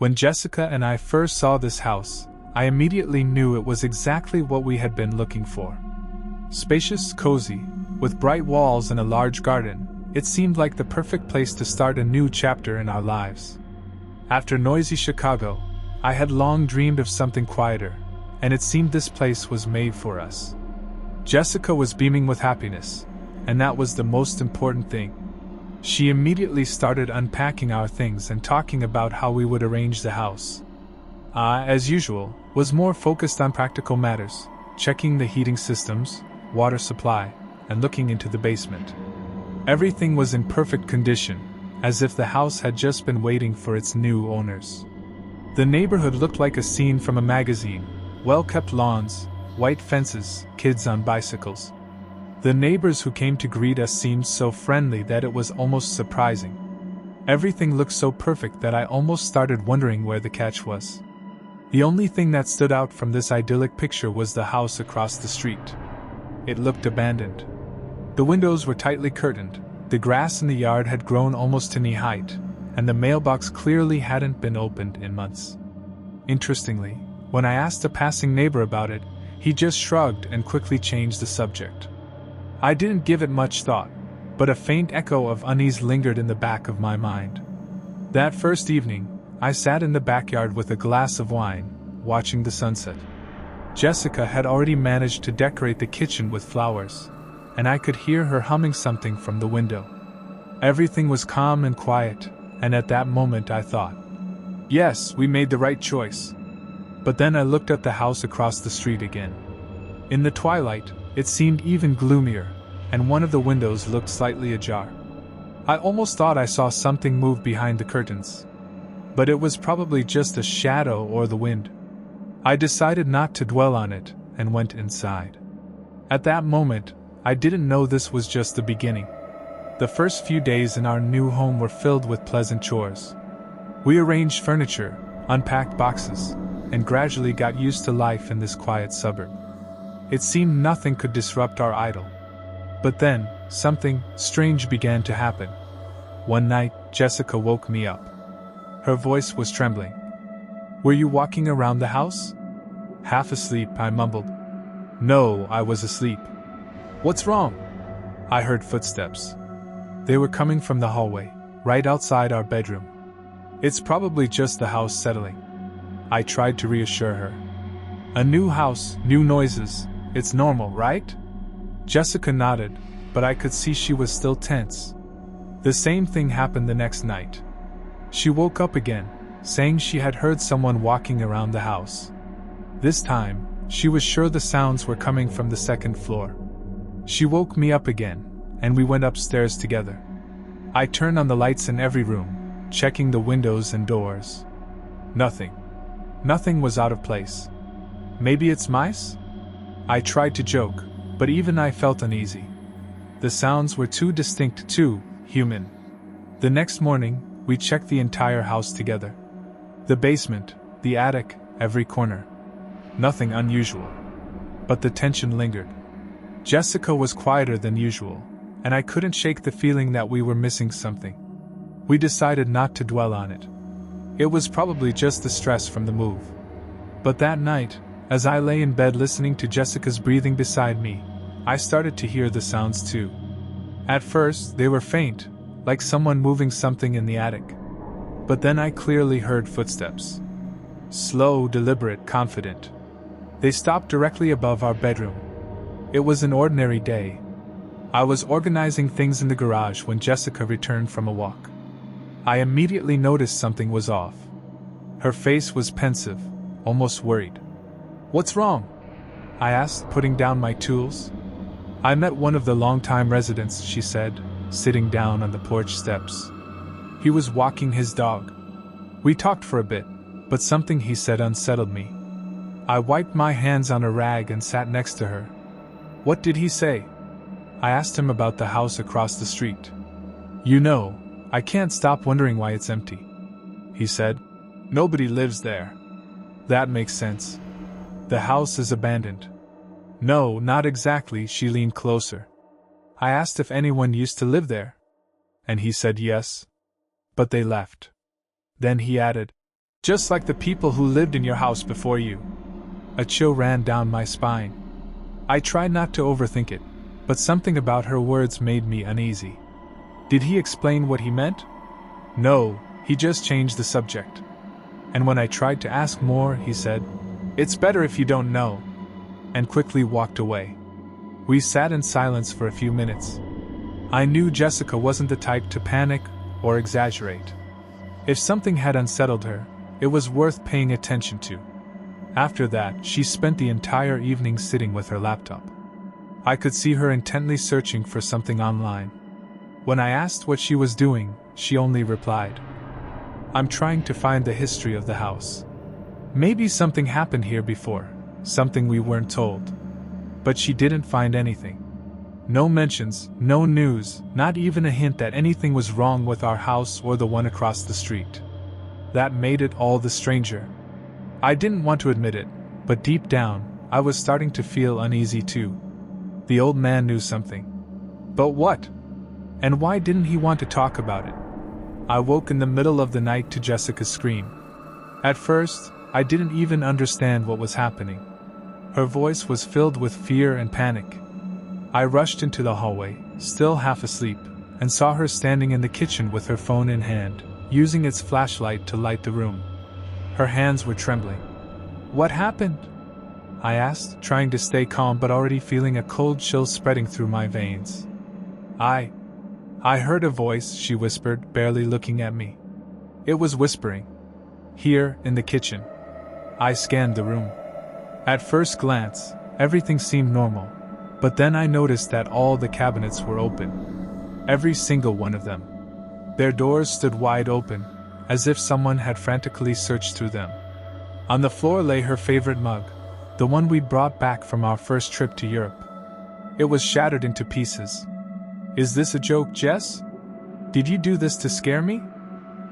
When Jessica and I first saw this house, I immediately knew it was exactly what we had been looking for. Spacious, cozy, with bright walls and a large garden, it seemed like the perfect place to start a new chapter in our lives. After noisy Chicago, I had long dreamed of something quieter, and it seemed this place was made for us. Jessica was beaming with happiness, and that was the most important thing. She immediately started unpacking our things and talking about how we would arrange the house. I, as usual, was more focused on practical matters, checking the heating systems, water supply, and looking into the basement. Everything was in perfect condition, as if the house had just been waiting for its new owners. The neighborhood looked like a scene from a magazine: well-kept lawns, white fences, kids on bicycles. The neighbors who came to greet us seemed so friendly that it was almost surprising. Everything looked so perfect that I almost started wondering where the catch was. The only thing that stood out from this idyllic picture was the house across the street. It looked abandoned. The windows were tightly curtained, the grass in the yard had grown almost to knee height, and the mailbox clearly hadn't been opened in months. Interestingly, when I asked a passing neighbor about it, he just shrugged and quickly changed the subject. I didn't give it much thought, but a faint echo of unease lingered in the back of my mind. That first evening, I sat in the backyard with a glass of wine, watching the sunset. Jessica had already managed to decorate the kitchen with flowers, and I could hear her humming something from the window. Everything was calm and quiet, and at that moment I thought, yes, we made the right choice. But then I looked at the house across the street again. In the twilight, it seemed even gloomier, and one of the windows looked slightly ajar. I almost thought I saw something move behind the curtains. But it was probably just a shadow or the wind. I decided not to dwell on it, and went inside. At that moment, I didn't know this was just the beginning. The first few days in our new home were filled with pleasant chores. We arranged furniture, unpacked boxes, and gradually got used to life in this quiet suburb. It seemed nothing could disrupt our idyll. But then, something strange began to happen. One night, Jessica woke me up. Her voice was trembling. "Were you walking around the house?" "Half asleep," I mumbled. "No, I was asleep." "What's wrong?" I heard footsteps. They were coming from the hallway, right outside our bedroom. "It's probably just the house settling." I tried to reassure her. "A new house, new noises. It's normal, right?" Jessica nodded, but I could see she was still tense. The same thing happened the next night. She woke up again, saying she had heard someone walking around the house. This time, she was sure the sounds were coming from the second floor. She woke me up again, and we went upstairs together. I turned on the lights in every room, checking the windows and doors. Nothing. Nothing was out of place. Maybe it's mice? I tried to joke, but even I felt uneasy. The sounds were too distinct, too human. The next morning, we checked the entire house together. The basement, the attic, every corner. Nothing unusual. But the tension lingered. Jessica was quieter than usual, and I couldn't shake the feeling that we were missing something. We decided not to dwell on it. It was probably just the stress from the move. But that night, as I lay in bed listening to Jessica's breathing beside me, I started to hear the sounds too. At first, they were faint, like someone moving something in the attic. But then I clearly heard footsteps. Slow, deliberate, confident. They stopped directly above our bedroom. It was an ordinary day. I was organizing things in the garage when Jessica returned from a walk. I immediately noticed something was off. Her face was pensive, almost worried. "What's wrong?" I asked, putting down my tools. "I met one of the longtime residents," she said, sitting down on the porch steps. "He was walking his dog. We talked for a bit, but something he said unsettled me." I wiped my hands on a rag and sat next to her. "What did he say?" I asked him about the house across the street. "You know, I can't stop wondering why it's empty," he said. "Nobody lives there." "That makes sense. The house is abandoned." "No, not exactly," she leaned closer. "I asked if anyone used to live there. And he said yes. But they left." Then he added, Just like the people who lived in your house before you. A chill ran down my spine. I tried not to overthink it, but something about her words made me uneasy. Did he explain what he meant? No, he just changed the subject. And when I tried to ask more, he said, "It's better if you don't know," and quickly walked away. We sat in silence for a few minutes. I knew Jessica wasn't the type to panic or exaggerate. If something had unsettled her, it was worth paying attention to. After that, she spent the entire evening sitting with her laptop. I could see her intently searching for something online. When I asked what she was doing, she only replied, "I'm trying to find the history of the house. Maybe something happened here before, something we weren't told." But she didn't find anything. No mentions, no news, not even a hint that anything was wrong with our house or the one across the street. That made it all the stranger. I didn't want to admit it, but deep down, I was starting to feel uneasy too. The old man knew something. But what? And why didn't he want to talk about it? I woke in the middle of the night to Jessica's scream. At first, I didn't even understand what was happening. Her voice was filled with fear and panic. I rushed into the hallway, still half asleep, and saw her standing in the kitchen with her phone in hand, using its flashlight to light the room. Her hands were trembling. "What happened?" I asked, trying to stay calm but already feeling a cold chill spreading through my veins. I heard a voice," she whispered, barely looking at me. It was whispering. "Here, in the kitchen." I scanned the room. At first glance, everything seemed normal, but then I noticed that all the cabinets were open. Every single one of them. Their doors stood wide open, as if someone had frantically searched through them. On the floor lay her favorite mug, the one we brought back from our first trip to Europe. It was shattered into pieces. "Is this a joke, Jess? Did you do this to scare me?"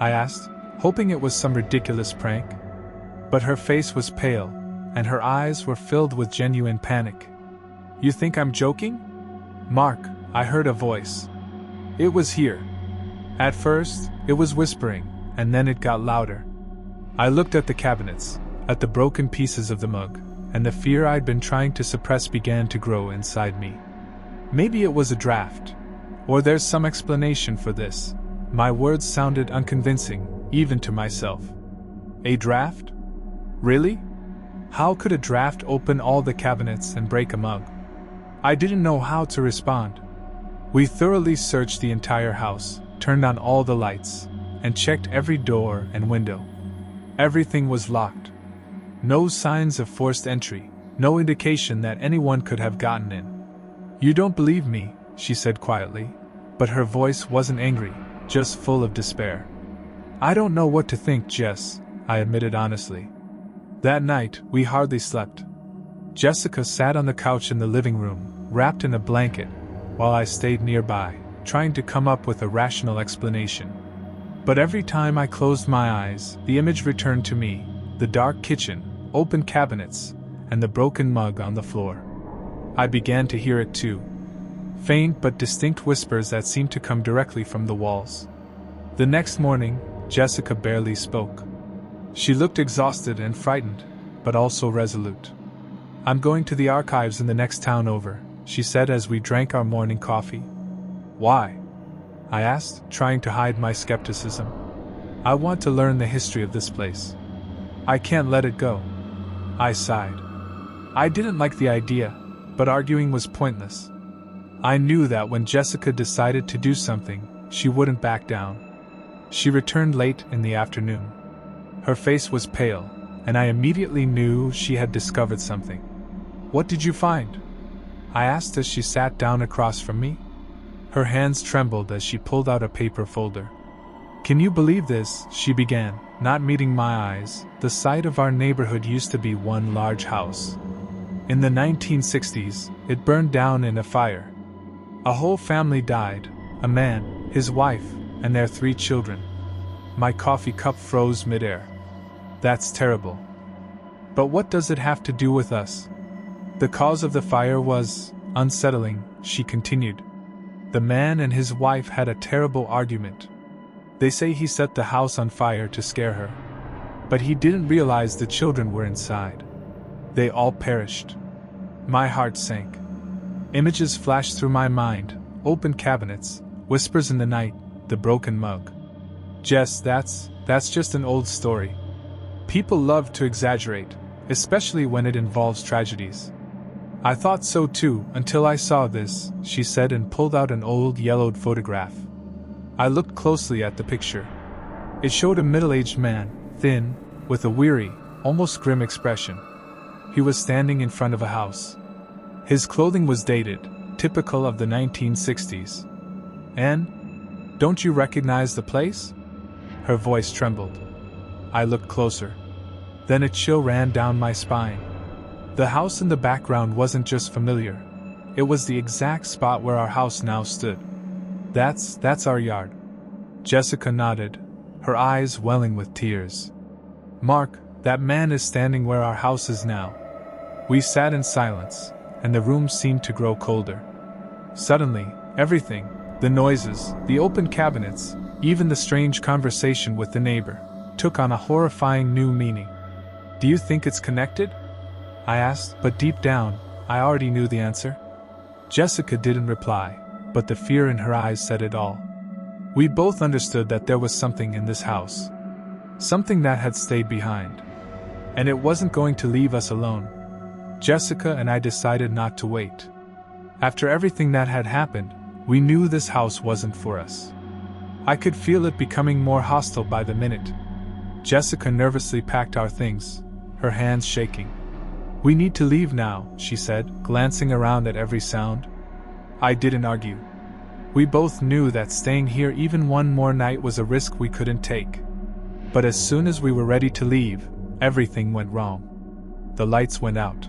I asked, hoping it was some ridiculous prank. But her face was pale, and her eyes were filled with genuine panic. "You think I'm joking?" "Mark," I heard a voice. It was here. At first, it was whispering, and then it got louder. I looked at the cabinets, at the broken pieces of the mug, and the fear I'd been trying to suppress began to grow inside me. Maybe it was a draft, or there's some explanation for this. My words sounded unconvincing, even to myself. A draft? Really? How could a draft open all the cabinets and break a mug? I didn't know how to respond. We thoroughly searched the entire house, turned on all the lights, and checked every door and window. Everything was locked. No signs of forced entry, no indication that anyone could have gotten in. "You don't believe me," she said quietly, but her voice wasn't angry, just full of despair. "I don't know what to think, Jess," I admitted honestly. That night, we hardly slept. Jessica sat on the couch in the living room, wrapped in a blanket, while I stayed nearby, trying to come up with a rational explanation. But every time I closed my eyes, the image returned to me, the dark kitchen, open cabinets, and the broken mug on the floor. I began to hear it too. Faint but distinct whispers that seemed to come directly from the walls. The next morning, Jessica barely spoke. She looked exhausted and frightened, but also resolute. "I'm going to the archives in the next town over," she said as we drank our morning coffee. "Why?" I asked, trying to hide my skepticism. "I want to learn the history of this place. I can't let it go." I sighed. I didn't like the idea, but arguing was pointless. I knew that when Jessica decided to do something, she wouldn't back down. She returned late in the afternoon. Her face was pale, and I immediately knew she had discovered something. "What did you find?" I asked as she sat down across from me. Her hands trembled as she pulled out a paper folder. "Can you believe this?" she began, not meeting my eyes. "The site of our neighborhood used to be one large house. In the 1960s, it burned down in a fire. A whole family died, a man, his wife, and their 3 children." My coffee cup froze midair. "That's terrible. But what does it have to do with us?" "The cause of the fire was unsettling," she continued. "The man and his wife had a terrible argument. They say he set the house on fire to scare her. But he didn't realize the children were inside. They all perished. My heart sank. Images flashed through my mind, open cabinets, whispers in the night, the broken mug. Jess, that's just an old story. People love to exaggerate, especially when it involves tragedies. I thought so too, until I saw this, she said and pulled out an old yellowed photograph. I looked closely at the picture. It showed a middle-aged man, thin, with a weary, almost grim expression. He was standing in front of a house. His clothing was dated, typical of the 1960s. "And? Don't you recognize the place?" Her voice trembled. I looked closer. Then a chill ran down my spine. The house in the background wasn't just familiar. It was the exact spot where our house now stood. That's our yard." Jessica nodded, her eyes welling with tears. "Mark, that man is standing where our house is now." We sat in silence, and the room seemed to grow colder. Suddenly, everything, the noises, the open cabinets, even the strange conversation with the neighbor, took on a horrifying new meaning. "Do you think it's connected?" I asked, but deep down, I already knew the answer. Jessica didn't reply, but the fear in her eyes said it all. We both understood that there was something in this house. Something that had stayed behind. And it wasn't going to leave us alone. Jessica and I decided not to wait. After everything that had happened, we knew this house wasn't for us. I could feel it becoming more hostile by the minute. Jessica nervously packed our things, her hands shaking. "We need to leave now," she said, glancing around at every sound. I didn't argue. We both knew that staying here even one more night was a risk we couldn't take. But as soon as we were ready to leave, everything went wrong. The lights went out.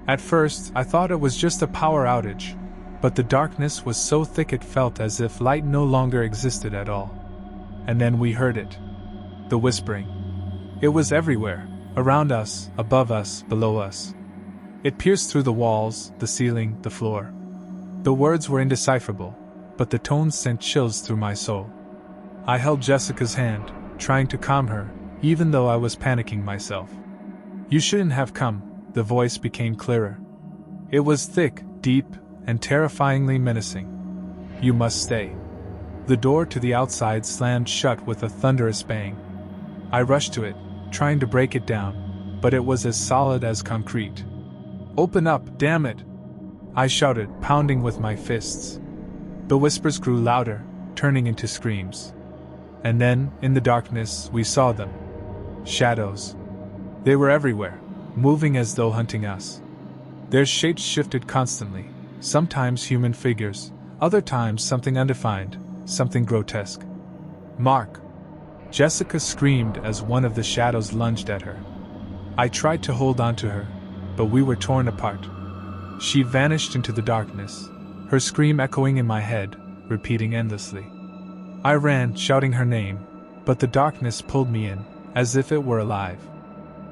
At first, I thought it was just a power outage, but the darkness was so thick it felt as if light no longer existed at all. And then we heard it. The whispering. It was everywhere, around us, above us, below us. It pierced through the walls, the ceiling, the floor. The words were indecipherable, but the tones sent chills through my soul. I held Jessica's hand, trying to calm her, even though I was panicking myself. "You shouldn't have come," the voice became clearer. It was thick, deep, and terrifyingly menacing. "You must stay." The door to the outside slammed shut with a thunderous bang. I rushed to it, trying to break it down, but it was as solid as concrete. "Open up, damn it!" I shouted, pounding with my fists. The whispers grew louder, turning into screams. And then, in the darkness, we saw them. Shadows. They were everywhere, moving as though hunting us. Their shapes shifted constantly, sometimes human figures, other times something undefined, something grotesque. "Mark!" Jessica screamed as one of the shadows lunged at her. I tried to hold on to her, but we were torn apart. She vanished into the darkness, her scream echoing in my head, repeating endlessly. I ran, shouting her name, but the darkness pulled me in, as if it were alive.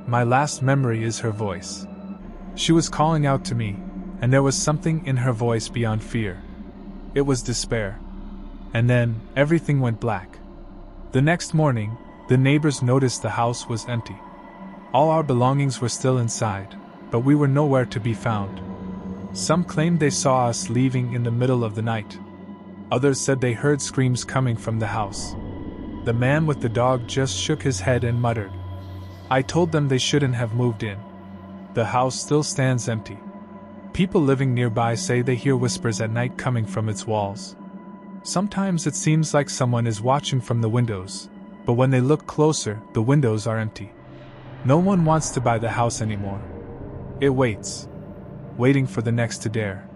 My last memory is her voice. She was calling out to me, and there was something in her voice beyond fear. It was despair. And then, everything went black. The next morning, the neighbors noticed the house was empty. All our belongings were still inside, but we were nowhere to be found. Some claimed they saw us leaving in the middle of the night. Others said they heard screams coming from the house. The man with the dog just shook his head and muttered. I told them they shouldn't have moved in. The house still stands empty. People living nearby say they hear whispers at night coming from its walls. Sometimes it seems like someone is watching from the windows, but when they look closer, the windows are empty. No one wants to buy the house anymore. It waits, waiting for the next to dare.